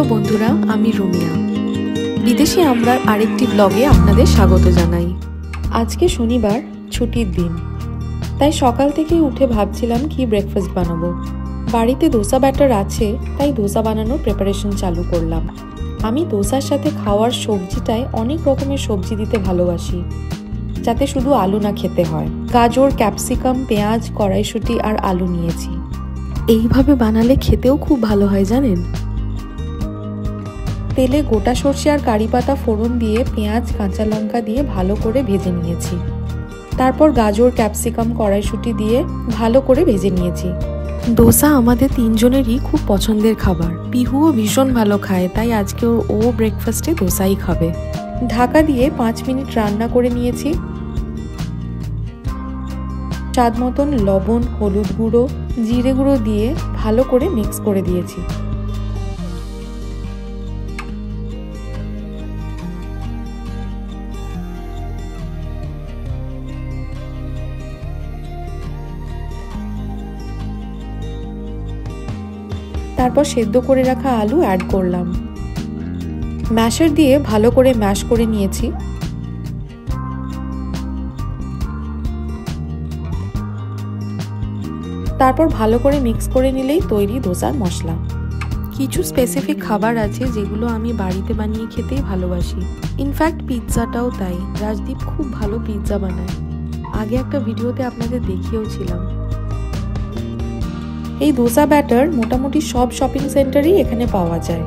Hello বন্ধুরা, আমি রুমিয়া। বিদেশি আমরার আরেকটি ব্লগে আপনাদের স্বাগত জানাই। আজকে শনিবার, ছুটির দিন, তাই সকাল থেকেই উঠে ভাবছিলাম কি ব্রেকফাস্ট বানাবো। বাড়িতে দোসা ব্যাটার আছে, তাই দোসা বানানোর প্রিপারেশন চালু করলাম। আমি দোসার সাথে খাওয়ার সবজিটায় অনেক রকমের সবজি দিতে ভালোবাসি, যাতে শুধু আলু না খেতে হয়। গাজর, ক্যাপসিকাম, পেঁয়াজ, কড়াইশুঁটি আর আলু নিয়েছি। এইভাবে বানালে খেতেও খুব ভালো হয় জানেন। তেলে গোটা সর্ষে আর কারি পাতা ফোড়ন দিয়ে পেঁয়াজ, কাঁচা লঙ্কা দিয়ে ভালো করে ভেজে নিয়েছি। তারপর গাজর, ক্যাপসিকাম, কড়াইশুঁটি দিয়ে ভালো করে ভেজে নিয়েছি। দোসা আমাদের তিনজনেরই খুব পছন্দের খাবার। পিহুও ভীষণ ভালো খায়, তাই আজকে ও ব্রেকফাস্টে দোসাই খাবে। ঢাকা দিয়ে 5 মিনিট রান্না করে নিয়েছি। স্বাদ মতন লবণ, হলুদ গুঁড়ো, জিরে গুঁড়ো দিয়ে ভালো করে মিক্স করে দিয়েছি। তারপর সেদ্ধ করে রাখা আলু অ্যাড করলাম। ম্যাশার দিয়ে ভালো করে ম্যাশ করে নিয়েছি। তারপর ভালো করে মিক্স করে নিলেই তৈরি দোসার মশলা। কিছু স্পেসিফিক খাবার আছে যেগুলো আমি বাড়িতে বানিয়ে খেতেই ভালোবাসি। ইনফ্যাক্ট পিৎজাটাও তাই। রাজদীপ খুব ভালো পিৎজা বানায়, আগে একটা ভিডিওতে আপনাদের দেখিয়েও ছিলাম। এই দোসা ব্যাটার মোটামুটি সব শপিং সেন্টারেই এখানে পাওয়া যায়।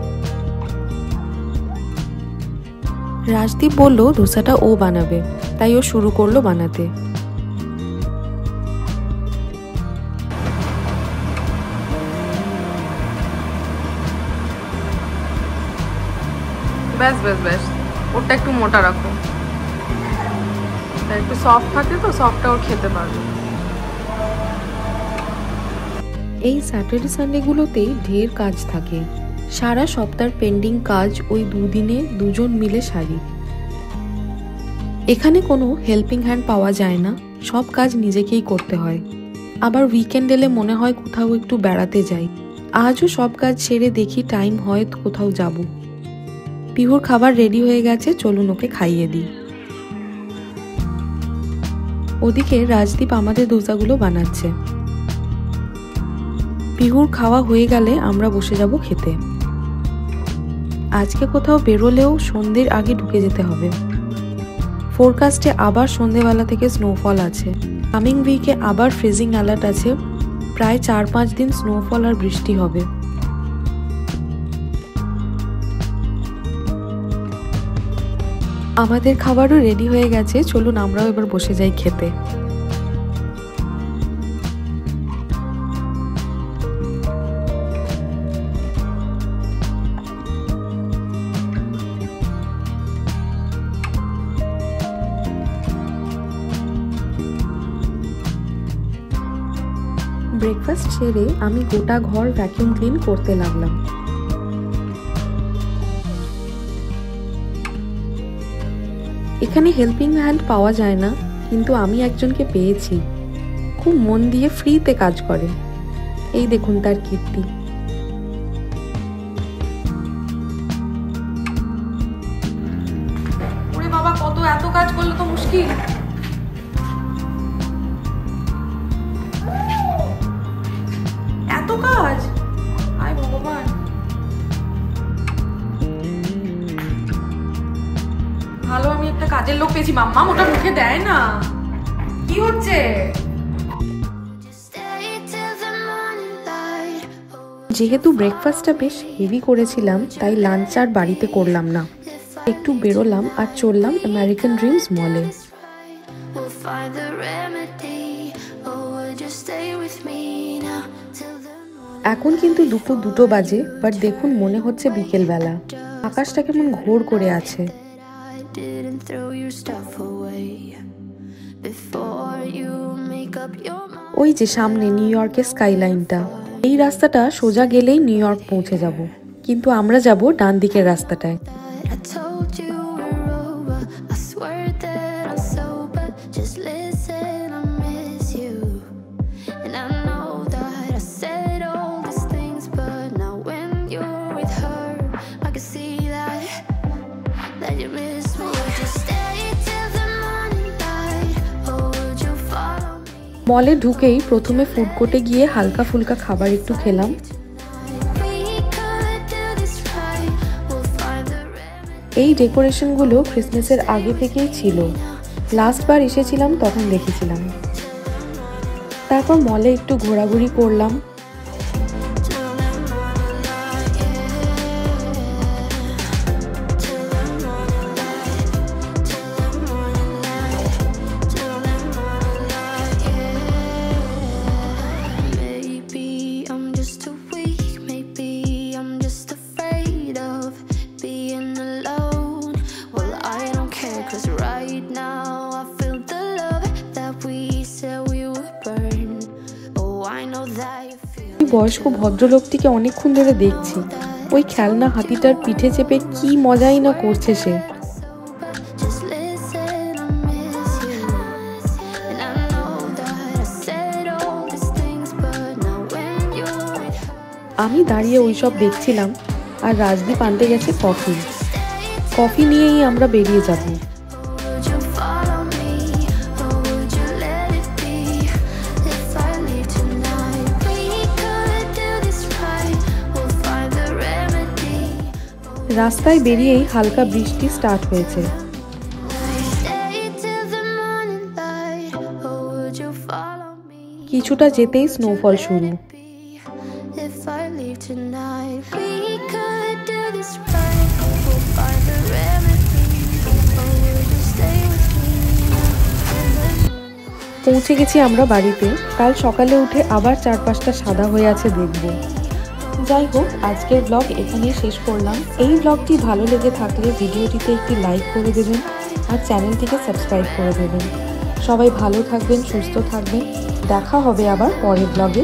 রাজদীপ বলল দোসাটা ও বানাবে, তাই ও শুরু করলো বানাতে। ব্যাস ব্যাস ব্যাস, ওটা একটু মোটা রাখো, একটু সফট থাকে তো, সফটটা ওর খেতে পারবে। এই স্যাটারডে সানডেগুলোতেই ঢের কাজ থাকে। সারা সপ্তাহের পেন্ডিং কাজ ওই দুদিনে দুজন মিলে সারি। এখানে কোনো হেল্পিং হ্যান্ড পাওয়া যায় না, সব কাজ নিজেকেই করতে হয়। আবার উইকেন্ড এলে মনে হয় কোথাও একটু বেড়াতে যাই। আজও সব কাজ সেরে দেখি টাইম হয় কোথাও যাব। পিহুর খাবার রেডি হয়ে গেছে, চলুন ওকে খাইয়ে দিই। ওদিকে রাজদীপ আমাদের দোসাগুলো বানাচ্ছে। পিহুর খাওয়া হয়ে গেলে আমরা বসে যাব খেতে। আজকে কোথাও বেরোলেও সন্ধ্যের আগে ঢুকে যেতে হবে। ফোরকাস্টে আবার সন্ধ্যেবেলা থেকে স্নোফল আছে। কামিং উইকে আবার ফ্রিজিং অ্যালার্ট আছে। প্রায় 4-5 দিন স্নোফল আর বৃষ্টি হবে। আমাদের খাবারও রেডি হয়ে গেছে, চলুন আমরাও এবার বসে যাই খেতে। ব্রেকফাস্ট সেরে আমি গোটা ঘর ভ্যাকিউম ক্লিন করতে লাগলাম। এখানে হেল্পিং হ্যান্ড পাওয়া যায় না, কিন্তু আমি একজনকে পেয়েছি, খুব মন দিয়ে ফ্রিতে কাজ করে। এই দেখুন তার কীর্তি। ওরে বাবা, কত এত কাজ করলে তো মুশকিল। এত কাজ, আয় ভগবান। ভালো আমি একটা কাজের লোক পেয়েছি। মাম্মা ওটা মুখে দেয় না। কি হচ্ছে? যেহেতু ব্রেকফাস্টটা বেশ হেভি করেছিলাম, তাই লাঞ্চ আর বাড়িতে করলাম না। একটু বেরোলাম আর চললাম আমেরিকান ড্রিমস মলে। এখন কিন্তু দুপুর 2 বাজে, বাট দেখুন মনে হচ্ছে বিকেলবেলা। আকাশটা কেমন ঘোর করে আছে। ওই যে সামনে নিউ ইয়র্কের স্কাইলাইনটা। এই রাস্তাটা সোজা গেলেই নিউ ইয়র্ক পৌঁছে যাব, কিন্তু আমরা যাব ডান দিকের রাস্তাটায়। মলে ঢুকেই প্রথমে ফুড কোর্টে গিয়ে হালকা ফুলকা খাবার একটু খেলাম। এই ডেকোরেশনগুলো ক্রিসমাসের আগে থেকেই ছিল, লাস্টবার এসেছিলাম তখন দেখেছিলাম। তারপর মলে একটু ঘোরাঘুরি করলাম। বয়স্ক ভদ্রলোকটিকে অনেকক্ষণ ধরে দেখছি, ওই খেলনা হাতিটার পিঠে চেপে কি মজাই না করছে সে। আমি দাঁড়িয়ে ওইসব দেখছিলাম, আর রাজদীপ আনতে গেছে কফি নিয়েই আমরা বেরিয়ে যাব। রাস্তায় বেরিয়েই হালকা বৃষ্টি স্টার্ট হয়েছে। কিছুটা যেতেই স্নোফল শুরু। পৌঁছে গেছি আমরা বাড়িতে। কাল সকালে উঠে আবার চারপাশটা সাদা হয়ে আছে দেখব। যাই হোক, আজকের ব্লগ এখানেই শেষ করলাম। এই ব্লগটি ভালো লেগে থাকলে ভিডিওটিতে একটি লাইক করে দেবেন আর চ্যানেলটিকে সাবস্ক্রাইব করে দেবেন। সবাই ভালো থাকবেন, সুস্থ থাকবেন। দেখা হবে আবার পরের ব্লগে।